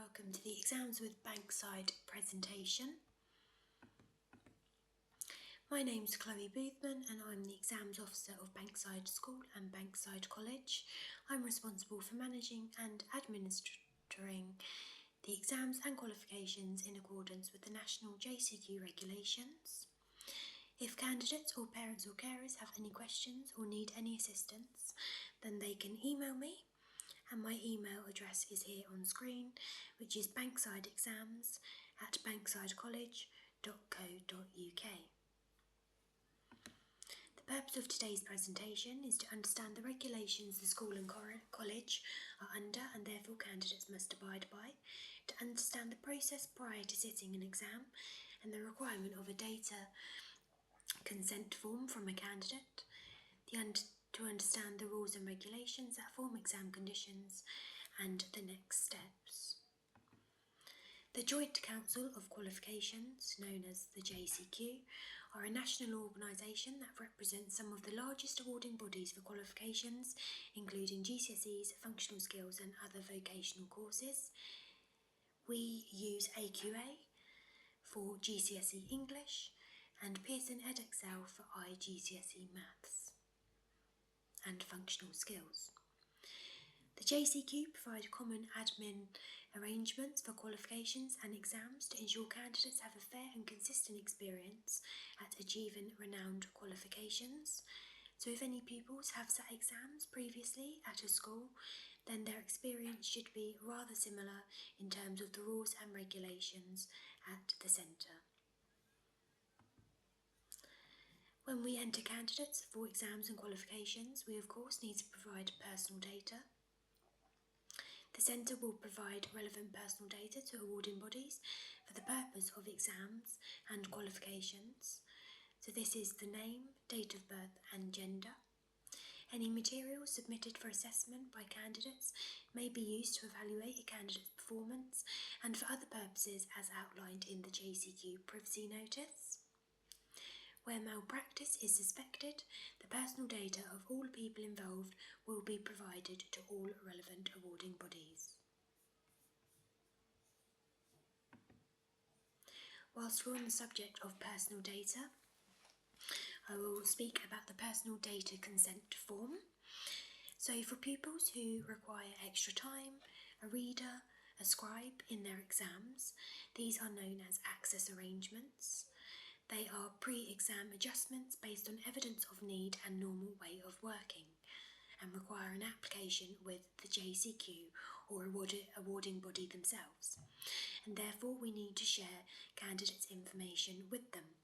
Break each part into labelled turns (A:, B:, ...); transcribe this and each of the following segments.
A: welcome to the Exams with Bankside presentation. My name's Chloe Boothman and I'm the Exams Officer of Bankside School and Bankside College. I'm responsible for managing and administering the exams and qualifications in accordance with the national JCQ regulations. If candidates or parents or carers have any questions or need any assistance, then they can email me. And my email address is here on screen, which is banksideexams@banksidecollege.co.uk. The purpose of today's presentation is to understand the regulations the school and college are under and therefore candidates must abide by, to understand the process prior to sitting an exam and the requirement of a data consent form from a candidate, to understand the rules and regulations that form exam conditions, and the next steps. The Joint Council of Qualifications, known as the JCQ, are a national organisation that represents some of the largest awarding bodies for qualifications, including GCSEs, functional skills and other vocational courses. We use AQA for GCSE English and Pearson Edexcel for IGCSE Maths and functional skills. The JCQ provide common admin arrangements for qualifications and exams to ensure candidates have a fair and consistent experience at achieving renowned qualifications. So if any pupils have sat exams previously at a school, then their experience should be rather similar in terms of the rules and regulations at the centre. When we enter candidates for exams and qualifications, we of course need to provide personal data. The centre will provide relevant personal data to awarding bodies for the purpose of exams and qualifications. So this is the name, date of birth and gender. Any materials submitted for assessment by candidates may be used to evaluate a candidate's performance and for other purposes as outlined in the JCQ privacy notice. Where malpractice is suspected, the personal data of all people involved will be provided to all relevant awarding bodies. Whilst we're on the subject of personal data, I will speak about the personal data consent form. So for pupils who require extra time, a reader, a scribe in their exams, these are known as access arrangements. They are pre-exam adjustments based on evidence of need and normal way of working and require an application with the JCQ or awarding body themselves. And therefore we need to share candidates' information with them.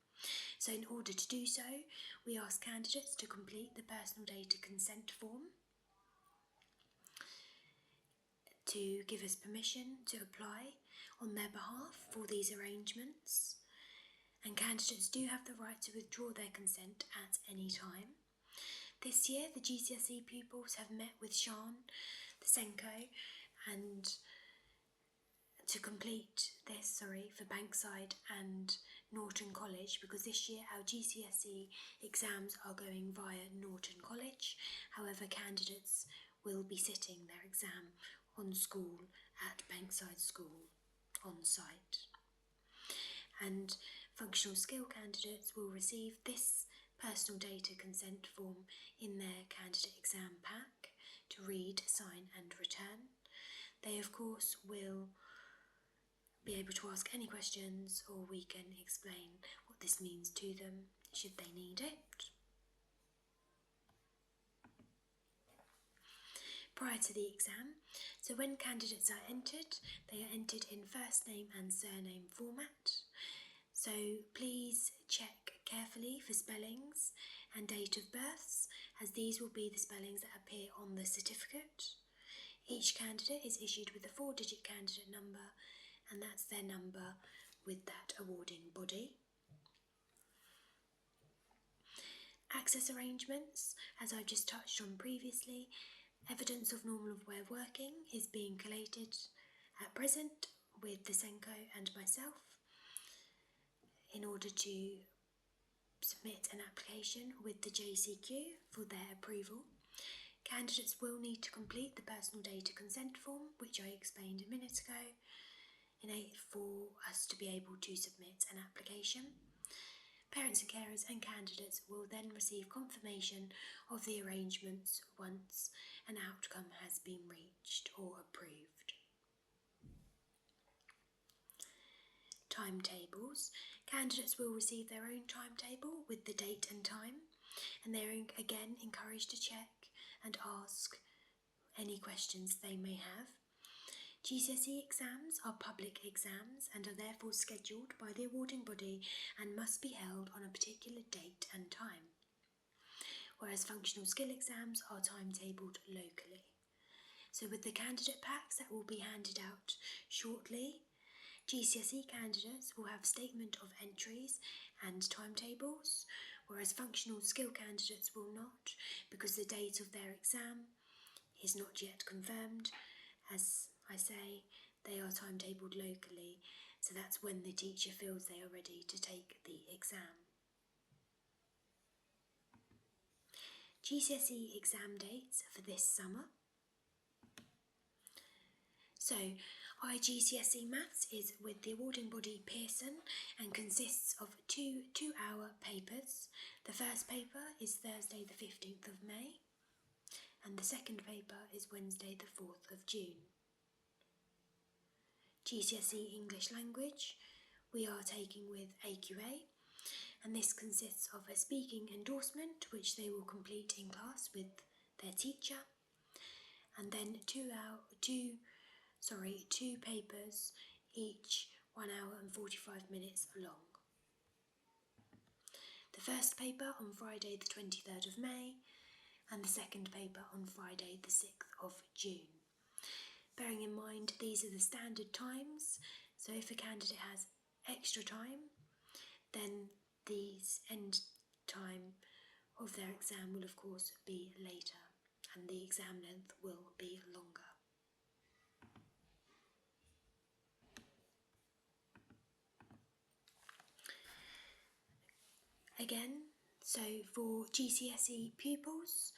A: So in order to do so, we ask candidates to complete the personal data consent form to give us permission to apply on their behalf for these arrangements. And candidates do have the right to withdraw their consent at any time. This year, the GCSE pupils have met with Sean, the SENCO, and to complete this, for Bankside and Norton College, because this year our GCSE exams are going via Norton College. However, candidates will be sitting their exam on school at Bankside School on site. And functional skill candidates will receive this personal data consent form in their candidate exam pack to read, sign and return. They of course will be able to ask any questions, or we can explain what this means to them should they need it. Prior to the exam, so when candidates are entered, they are entered in first name and surname format. So please check carefully for spellings and date of births, as these will be the spellings that appear on the certificate. Each candidate is issued with a 4-digit candidate number, and that's their number with that awarding body. Access arrangements, as I've just touched on previously, evidence of normal way of working is being collated at present with the SENCO and myself in order to submit an application with the JCQ for their approval. Candidates will need to complete the personal data consent form, which I explained a minute ago, for us to be able to submit an application. Parents and carers and candidates will then receive confirmation of the arrangements once an outcome has been reached or approved. Timetables. Candidates will receive their own timetable with the date and time, and they're again encouraged to check and ask any questions they may have. GCSE exams are public exams and are therefore scheduled by the awarding body and must be held on a particular date and time, whereas functional skill exams are timetabled locally. So with the candidate packs that will be handed out shortly, GCSE candidates will have statement of entries and timetables, whereas functional skill candidates will not, because the date of their exam is not yet confirmed. As I say, they are timetabled locally, so that's when the teacher feels they are ready to take the exam. GCSE exam dates for this summer. So, IGCSE Maths is with the awarding body Pearson and consists of two 2-hour papers. The first paper is Thursday the 15th of May and the second paper is Wednesday the 4th of June. GCSE English Language we are taking with AQA, and this consists of a speaking endorsement which they will complete in class with their teacher, and then two papers, each 1 hour and 45 minutes long. The first paper on Friday the 23rd of May and the second paper on Friday the 6th of June. Bearing in mind these are the standard times, so if a candidate has extra time, then the end time of their exam will of course be later and the exam length will be longer. Again, so for GCSE pupils,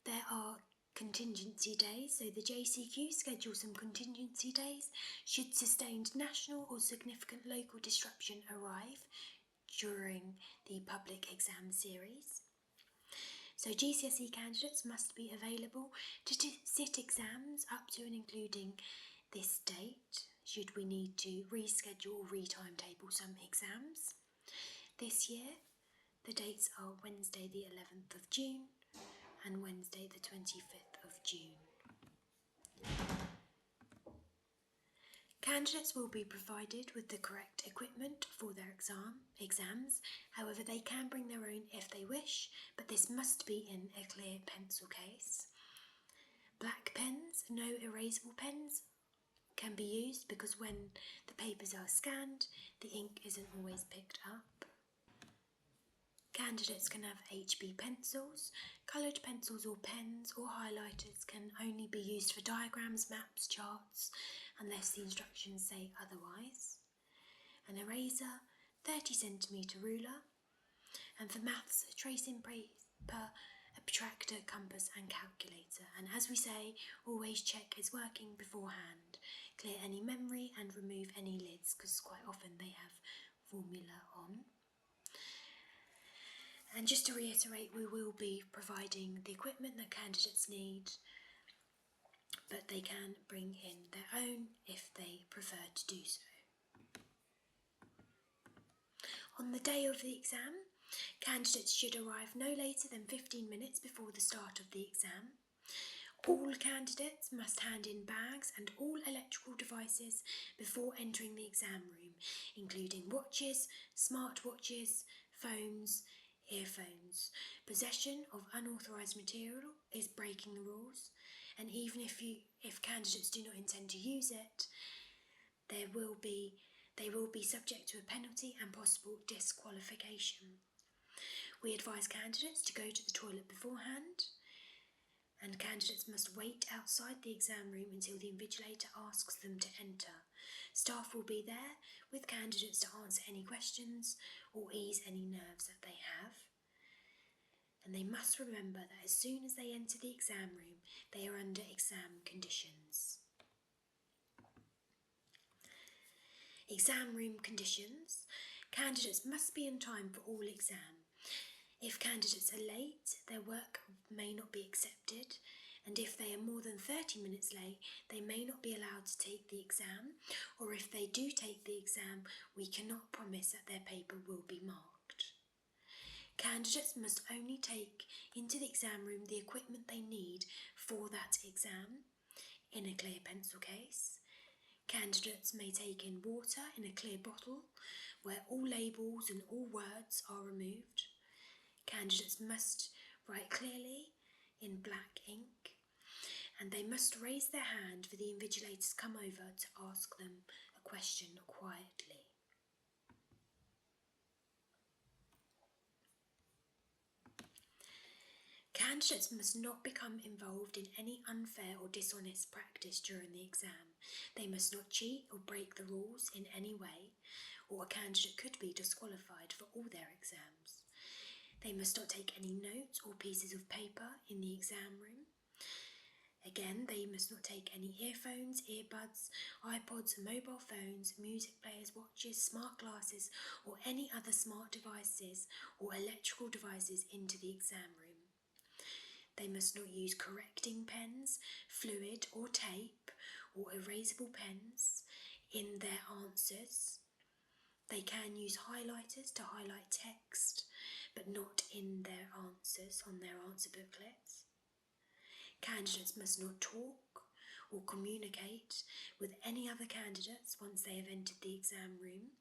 A: there are contingency days. So the JCQ schedules some contingency days should sustained national or significant local disruption arrive during the public exam series. So GCSE candidates must be available to sit exams up to and including this date, should we need to reschedule or retimetable some exams. This year, the dates are Wednesday the 11th of June and Wednesday the 25th of June. Candidates will be provided with the correct equipment for their exams, however they can bring their own if they wish, but this must be in a clear pencil case. Black pens, no erasable pens can be used because when the papers are scanned, the ink isn't always picked up. Candidates can have HB pencils. Coloured pencils or pens or highlighters can only be used for diagrams, maps, charts, unless the instructions say otherwise. An eraser, 30cm ruler, and for maths, a tracing paper, a protractor, compass and calculator. And as we say, always check it's working beforehand. Clear any memory and remove any lids because quite often they have formula on. And just to reiterate, we will be providing the equipment that candidates need, but they can bring in their own if they prefer to do so. On the day of the exam, candidates should arrive no later than 15 minutes before the start of the exam. All candidates must hand in bags and all electrical devices before entering the exam room, including watches, smartwatches, phones, earphones. Possession of unauthorised material is breaking the rules, and even if candidates do not intend to use it, they will be subject to a penalty and possible disqualification. We advise candidates to go to the toilet beforehand, and candidates must wait outside the exam room until the invigilator asks them to enter. Staff will be there with candidates to answer any questions or ease any nerves that they have. And they must remember that as soon as they enter the exam room, they are under exam conditions. Exam room conditions. Candidates must be on time for all exam. If candidates are late, their work may not be accepted, and if they are more than 30 minutes late, they may not be allowed to take the exam, or if they do take the exam, we cannot promise that their paper will be marked. Candidates must only take into the exam room the equipment they need for that exam in a clear pencil case. Candidates may take in water in a clear bottle where all labels and all words are removed. Candidates must write clearly in black ink, and they must raise their hand for the invigilator to come over to ask them a question quietly. Candidates must not become involved in any unfair or dishonest practice during the exam. They must not cheat or break the rules in any way, or a candidate could be disqualified for all their exams. They must not take any notes or pieces of paper in the exam room. Again, they must not take any earphones, earbuds, iPods, mobile phones, music players, watches, smart glasses, or any other smart devices or electrical devices into the exam room. They must not use correcting pens, fluid or tape, or erasable pens in their answers. They can use highlighters to highlight text, but not in their answers on their answer booklets. Candidates must not talk or communicate with any other candidates once they have entered the exam room,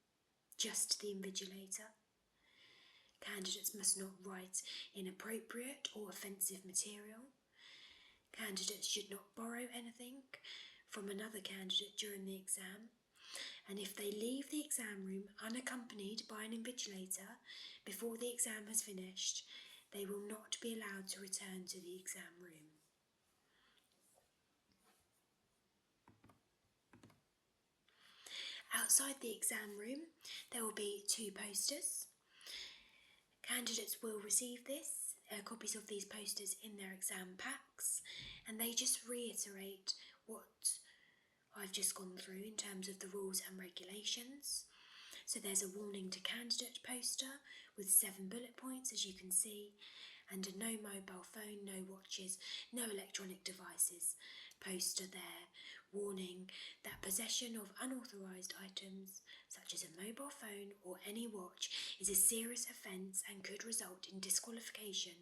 A: just the invigilator. Candidates must not write inappropriate or offensive material. Candidates should not borrow anything from another candidate during the exam. And if they leave the exam room unaccompanied by an invigilator before the exam has finished, they will not be allowed to return to the exam room. Outside the exam room, there will be 2 posters. Candidates will receive copies of these posters in their exam packs, and they just reiterate what I've just gone through in terms of the rules and regulations. So there's a warning to candidate poster with 7 bullet points, as you can see, and a no mobile phone, no watches, no electronic devices poster there, warning that possession of unauthorised items such as a mobile phone or any watch is a serious offence and could result in disqualification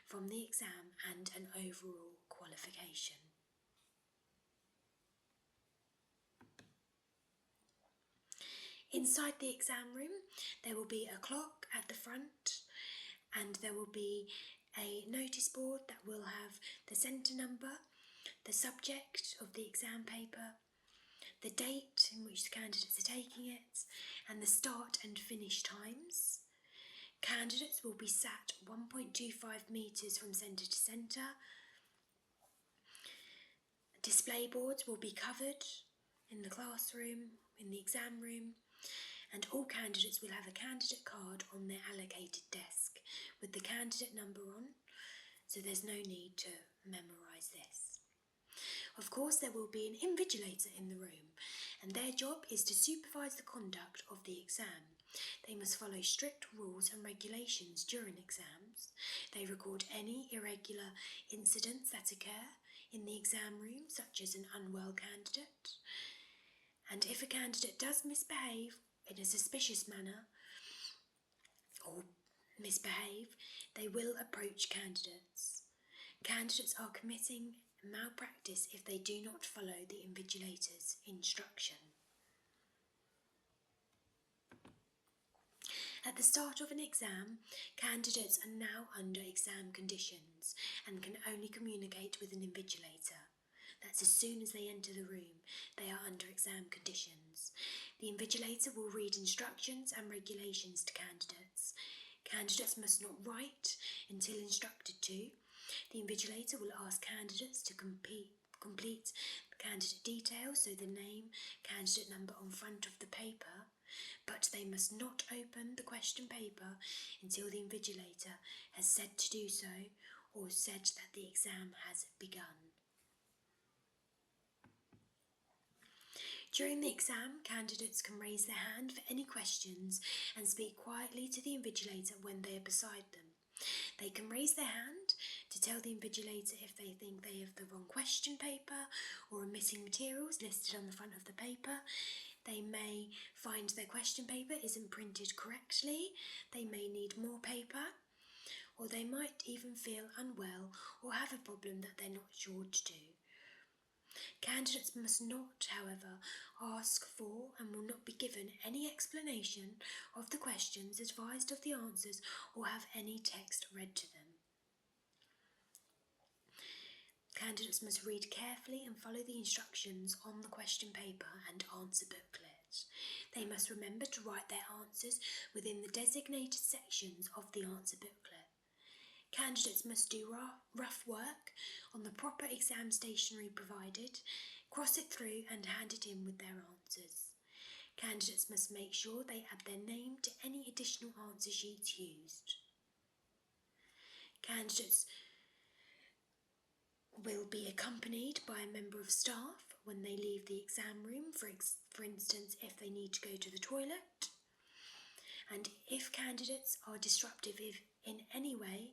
A: from the exam and an overall qualification. Inside the exam room, there will be a clock at the front, and there will be a notice board that will have the centre number, the subject of the exam paper, the date in which the candidates are taking it, and the start and finish times. Candidates will be sat 1.25 metres from centre to centre. Display boards will be covered in the classroom, in the exam room, and all candidates will have a candidate card on their allocated desk with the candidate number on, so there's no need to memorise this. Of course, there will be an invigilator in the room, and their job is to supervise the conduct of the exam. They must follow strict rules and regulations during exams. They record any irregular incidents that occur in the exam room, such as an unwell candidate. And if a candidate does misbehave in a suspicious manner or misbehave, they will approach candidates. Candidates are committing malpractice if they do not follow the invigilator's instruction. At the start of an exam, candidates are now under exam conditions and can only communicate with an invigilator. That's as soon as they enter the room, they are under exam conditions. The invigilator will read instructions and regulations to candidates. Candidates must not write until instructed to. The invigilator will ask candidates to complete candidate details, so the name, candidate number on front of the paper, but they must not open the question paper until the invigilator has said to do so or said that the exam has begun. During the exam, candidates can raise their hand for any questions and speak quietly to the invigilator when they are beside them. They can raise their hand to tell the invigilator if they think they have the wrong question paper or are missing materials listed on the front of the paper. They may find their question paper isn't printed correctly, they may need more paper, or they might even feel unwell or have a problem that they're not sure to do. Candidates must not, however, ask for and will not be given any explanation of the questions, advised of the answers, or have any text read to them. Candidates must read carefully and follow the instructions on the question paper and answer booklet. They must remember to write their answers within the designated sections of the answer booklet. Candidates must do rough work on the proper exam stationery provided, cross it through and hand it in with their answers. Candidates must make sure they add their name to any additional answer sheets used. Candidates will be accompanied by a member of staff when they leave the exam room, for instance, if they need to go to the toilet. And if candidates are disruptive in any way,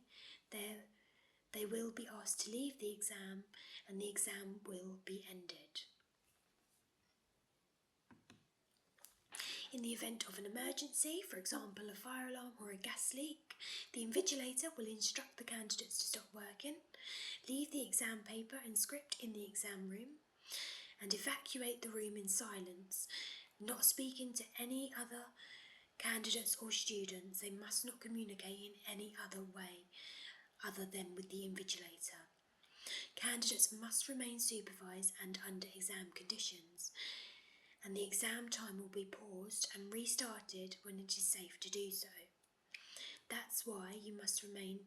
A: they will be asked to leave the exam and the exam will be ended. In the event of an emergency, for example a fire alarm or a gas leak, the invigilator will instruct the candidates to stop working, leave the exam paper and script in the exam room, and evacuate the room in silence, not speaking to any other candidates or students. They must not communicate in any other way other than with the invigilator. Candidates must remain supervised and under exam conditions, and the exam time will be paused and restarted when it is safe to do so. That's why you must remain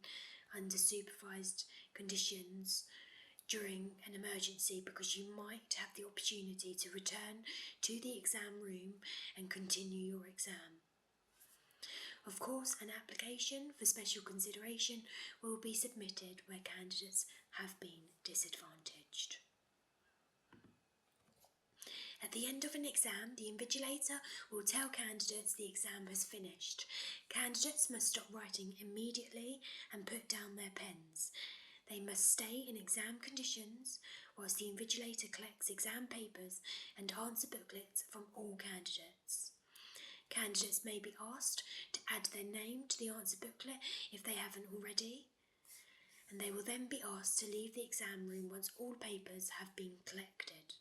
A: under supervised conditions during an emergency, because you might have the opportunity to return to the exam room and continue your exam. Of course, an application for special consideration will be submitted where candidates have been disadvantaged. At the end of an exam, the invigilator will tell candidates the exam has finished. Candidates must stop writing immediately and put down their pens. They must stay in exam conditions whilst the invigilator collects exam papers and answer booklets from all candidates. Candidates may be asked to add their name to the answer booklet if they haven't already, and they will then be asked to leave the exam room once all papers have been collected.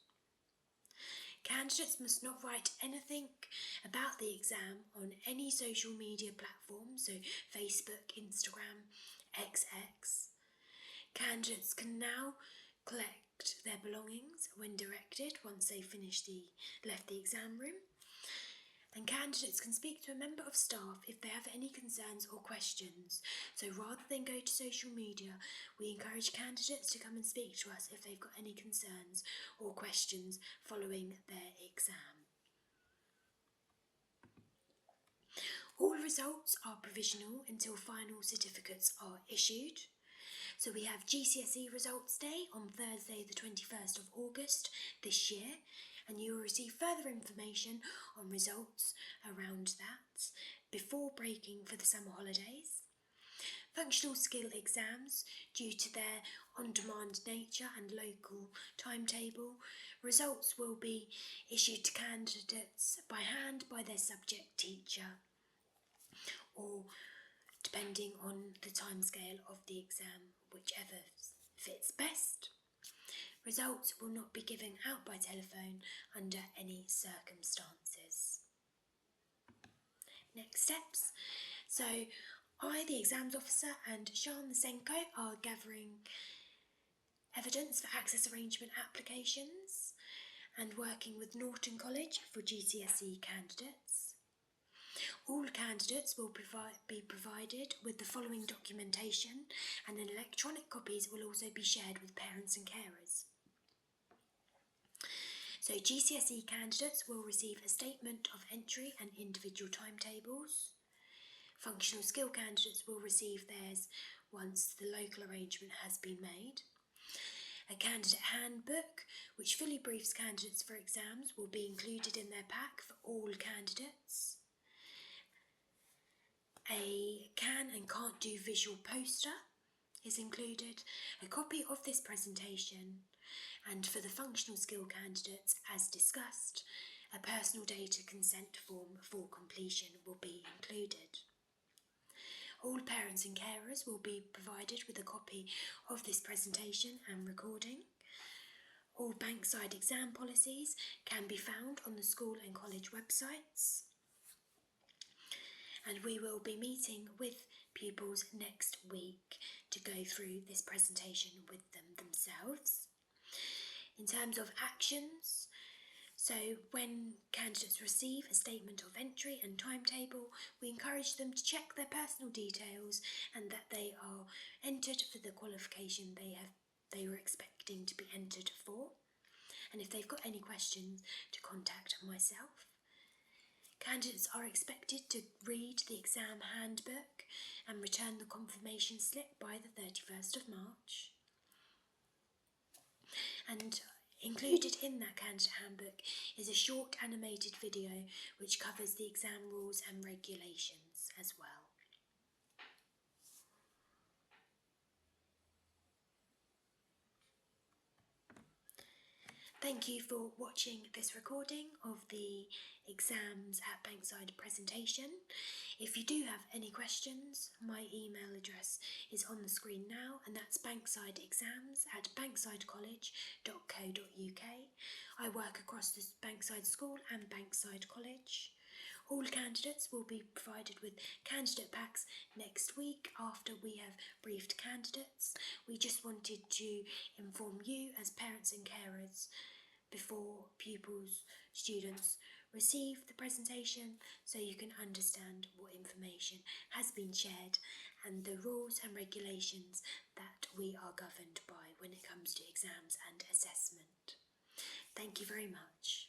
A: Candidates must not write anything about the exam on any social media platform, so Facebook, Instagram, XX. Candidates can now collect their belongings when directed once they left the exam room. And candidates can speak to a member of staff if they have any concerns or questions. So rather than go to social media, we encourage candidates to come and speak to us if they've got any concerns or questions following their exam. All results are provisional until final certificates are issued. So we have GCSE Results Day on Thursday the 21st of August this year, and you will receive further information on results around that before breaking for the summer holidays. Functional skill exams, due to their on-demand nature and local timetable, results will be issued to candidates by hand by their subject teacher, or depending on the timescale of the exam, whichever fits best. Results will not be given out by telephone under any circumstances. Next steps. So I, the exams officer, and Sean the Senko are gathering evidence for access arrangement applications and working with Norton College for GCSE candidates. All candidates will be provided with the following documentation, and then electronic copies will also be shared with parents and carers. So GCSE candidates will receive a statement of entry and individual timetables. Functional skill candidates will receive theirs once the local arrangement has been made. A candidate handbook, which fully briefs candidates for exams, will be included in their pack for all candidates. A can and can't do visual poster is included, a copy of this presentation, and for the functional skill candidates, as discussed, a personal data consent form for completion will be included. All parents and carers will be provided with a copy of this presentation and recording. All Bankside exam policies can be found on the school and college websites. And we will be meeting with pupils next week to go through this presentation with them themselves. In terms of actions, so when candidates receive a statement of entry and timetable, we encourage them to check their personal details and that they are entered for the qualification they were expecting to be entered for. And if they've got any questions, to contact myself. Candidates are expected to read the exam handbook and return the confirmation slip by the 31st of March. And included in that candidate handbook is a short animated video which covers the exam rules and regulations as well. Thank you for watching this recording of the exams at Bankside presentation. If you do have any questions, my email address is on the screen now, and that's banksideexams@banksidecollege.co.uk. I work across the Bankside School and Bankside College. All candidates will be provided with candidate packs next week after we have briefed candidates. We just wanted to inform you as parents and carers before pupils, students receive the presentation, so you can understand what information has been shared and the rules and regulations that we are governed by when it comes to exams and assessment. Thank you very much.